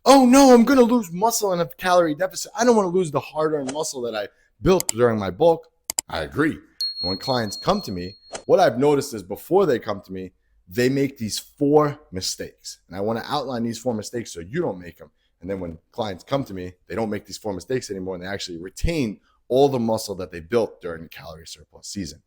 oh no, I'm going to lose muscle in a calorie deficit. I don't want to lose the hard-earned muscle that I built during my bulk. I agree. When clients come to me, what I've noticed is before they come to me, they make these 4 mistakes. And I want to outline these 4 mistakes so you don't make them. And then when clients come to me, they don't make these 4 mistakes anymore, and they actually retain all the muscle that they built during the calorie surplus season.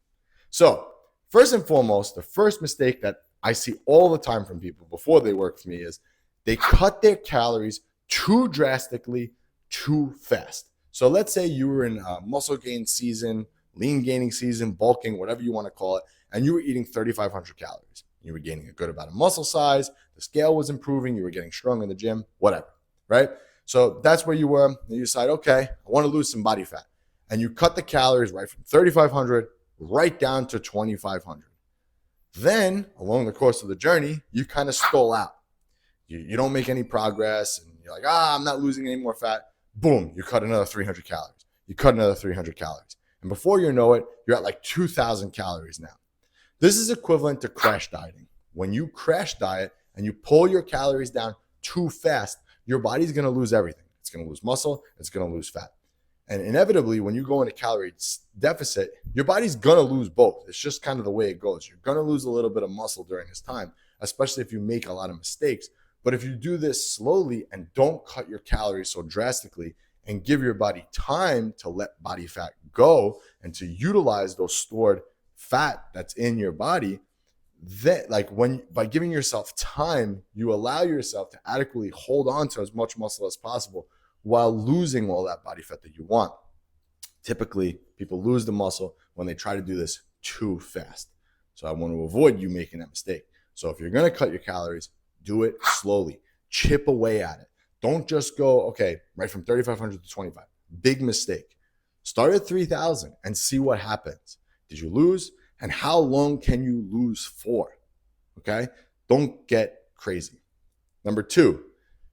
So first and foremost, the first mistake that I see all the time from people before they work with me is they cut their calories too drastically, too fast. So let's say you were in a muscle gain season, lean gaining season, bulking, whatever you want to call it, and you were eating 3,500 calories. You were gaining a good amount of muscle size, the scale was improving, you were getting strong in the gym, whatever, right? So that's where you were, and you decide, okay, I want to lose some body fat. And you cut the calories right from 3,500 right down to 2,500. Then, along the course of the journey, you kind of stall out. You don't make any progress, and you're like, I'm not losing any more fat. Boom, you cut another 300 calories. You cut another 300 calories. And before you know it, you're at like 2,000 calories now. This is equivalent to crash dieting. When you crash diet and you pull your calories down too fast, your body's going to lose everything. It's going to lose muscle. It's going to lose fat. And inevitably, when you go into calorie deficit, your body's going to lose both. It's just kind of the way it goes. You're going to lose a little bit of muscle during this time, especially if you make a lot of mistakes. But if you do this slowly and don't cut your calories so drastically and give your body time to let body fat go and to utilize those stored fat that's in your body, that by giving yourself time, you allow yourself to adequately hold on to as much muscle as possible while losing all that body fat that you want. Typically, people lose the muscle when they try to do this too fast. So I want to avoid you making that mistake. So if you're going to cut your calories, do it slowly. Chip away at it. Don't just go, okay, right from 3,500 to 25. Big mistake. Start at 3,000 and see what happens. Did you lose? And how long can you lose for? Okay? Don't get crazy. Number 2,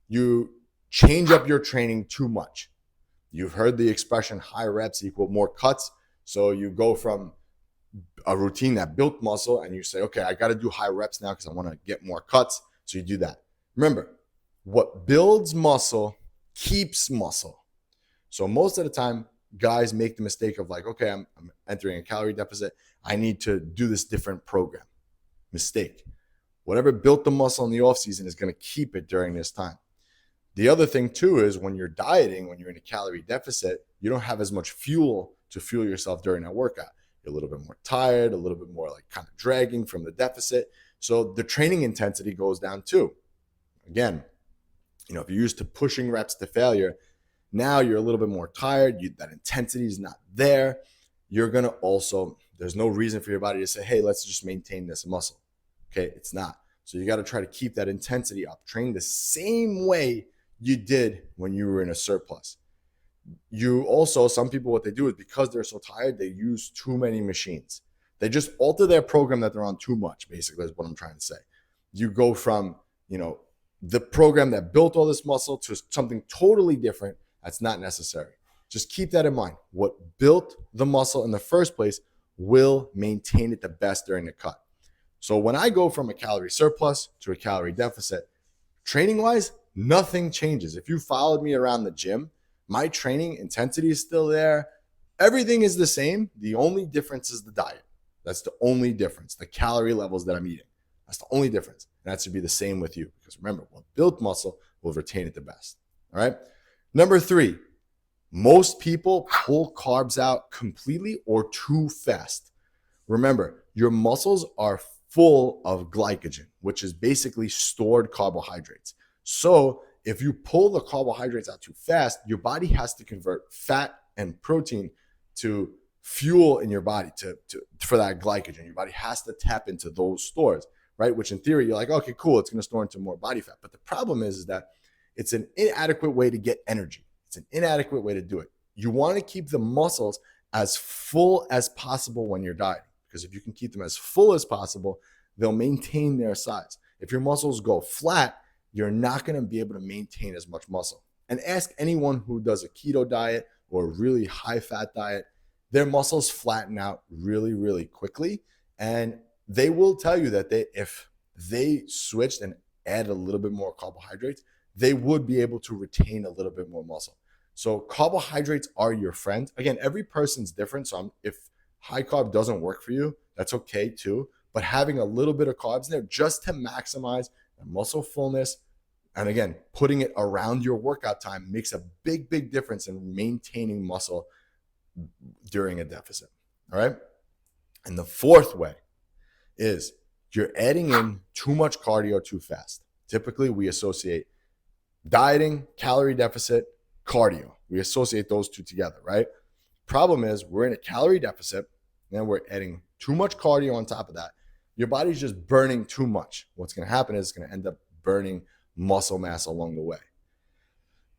you change up your training too much. You've heard the expression high reps equal more cuts. So you go from a routine that built muscle and you say, okay, I got to do high reps now because I want to get more cuts. So you do that. Remember, what builds muscle keeps muscle. So most of the time, guys make the mistake of like, okay, I'm entering a calorie deficit. I need to do this different program. Mistake. Whatever built the muscle in the off season is going to keep it during this time. The other thing too is when you're dieting, when you're in a calorie deficit, you don't have as much fuel to fuel yourself during that workout. You're a little bit more tired, a little bit more like kind of dragging from the deficit. So the training intensity goes down too. Again, if you're used to pushing reps to failure, now you're a little bit more tired. That intensity is not there. You're going to also, there's no reason for your body to say, hey, let's just maintain this muscle. Okay, it's not. So you got to try to keep that intensity up. Train the same way you did when you were in a surplus. You also, some people, what they do is because they're so tired, they use too many machines. They just alter their program that they're on too much, basically, is what I'm trying to say. You go from, the program that built all this muscle to something totally different that's not necessary. Just keep that in mind. What built the muscle in the first place will maintain it the best during the cut. So when I go from a calorie surplus to a calorie deficit, training-wise, nothing changes. If you followed me around the gym, my training intensity is still there. Everything is the same. The only difference is the diet. That's the only difference. The calorie levels that I'm eating. That's the only difference. And that should be the same with you. Because remember, what built muscle will retain it the best. All right. Number 3, most people pull carbs out completely or too fast. Remember, your muscles are full of glycogen, which is basically stored carbohydrates. So if you pull the carbohydrates out too fast, your body has to convert fat and protein to fuel in your body for that glycogen. Your body has to tap into those stores, right? Which in theory, you're like, okay, cool, it's going to store into more body fat. But the problem is that it's an inadequate way to get energy. It's an inadequate way to do it. You want to keep the muscles as full as possible when you're dieting, because if you can keep them as full as possible, they'll maintain their size. If your muscles go flat, you're not going to be able to maintain as much muscle. And ask anyone who does a keto diet or a really high fat diet, their muscles flatten out really, really quickly. And they will tell you that if they switched and added a little bit more carbohydrates, they would be able to retain a little bit more muscle. So carbohydrates are your friend. Again, every person's different. So if high carb doesn't work for you, that's okay too. But having a little bit of carbs in there just to maximize the muscle fullness, and again, putting it around your workout time makes a big, big difference in maintaining muscle during a deficit. All right. And the fourth way is you're adding in too much cardio too fast. Typically, we associate dieting, calorie deficit, cardio. We associate those two together, right? Problem is we're in a calorie deficit, and we're adding too much cardio on top of that. Your body's just burning too much. What's going to happen is it's going to end up burning muscle mass along the way.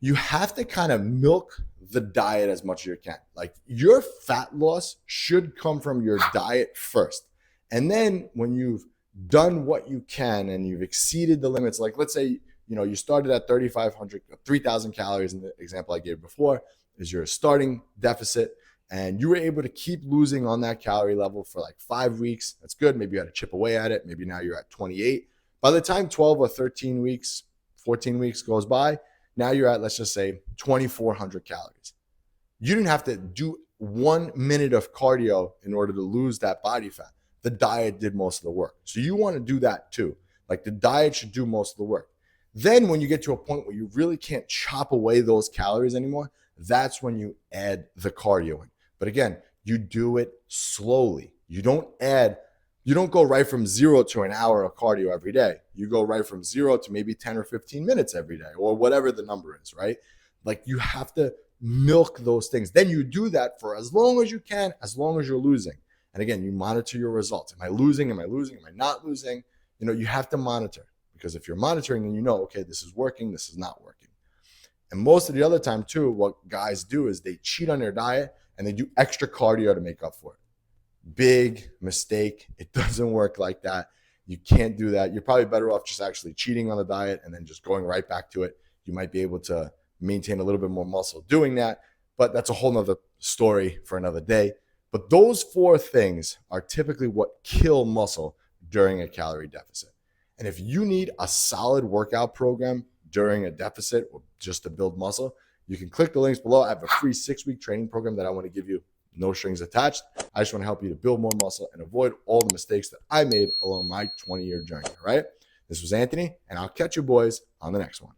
You have to kind of milk the diet as much as you can. Like your fat loss should come from your diet first. And then when you've done what you can and you've exceeded the limits, like let's say, you started at 3,500, 3,000 calories in the example I gave before is your starting deficit. And you were able to keep losing on that calorie level for like 5 weeks. That's good. Maybe you had to chip away at it. Maybe now you're at 28. By the time 12 or 13 weeks, 14 weeks goes by, now you're at, let's just say, 2,400 calories. You didn't have to do 1 minute of cardio in order to lose that body fat. The diet did most of the work. So you want to do that too. Like the diet should do most of the work. Then when you get to a point where you really can't chop away those calories anymore, that's when you add the cardio in. But again, you do it slowly. You don't go right from 0 to an hour of cardio every day. You go right from 0 to maybe 10 or 15 minutes every day or whatever the number is, right? Like you have to milk those things. Then you do that for as long as you can, as long as you're losing. And again, you monitor your results. Am I losing? Am I losing? Am I not losing? You have to monitor, because if you're monitoring, then okay, this is working, this is not working. And most of the other time too, what guys do is they cheat on their diet and they do extra cardio to make up for it. Big mistake. It doesn't work like that. You can't do that. You're probably better off just actually cheating on the diet and then just going right back to it. You might be able to maintain a little bit more muscle doing that, but that's a whole nother story for another day. But those 4 things are typically what kill muscle during a calorie deficit. And if you need a solid workout program during a deficit or just to build muscle, you can click the links below. I have a free 6-week training program that I want to give you, no strings attached. I just want to help you to build more muscle and avoid all the mistakes that I made along my 20-year journey, all right? This was Anthony, and I'll catch you boys on the next one.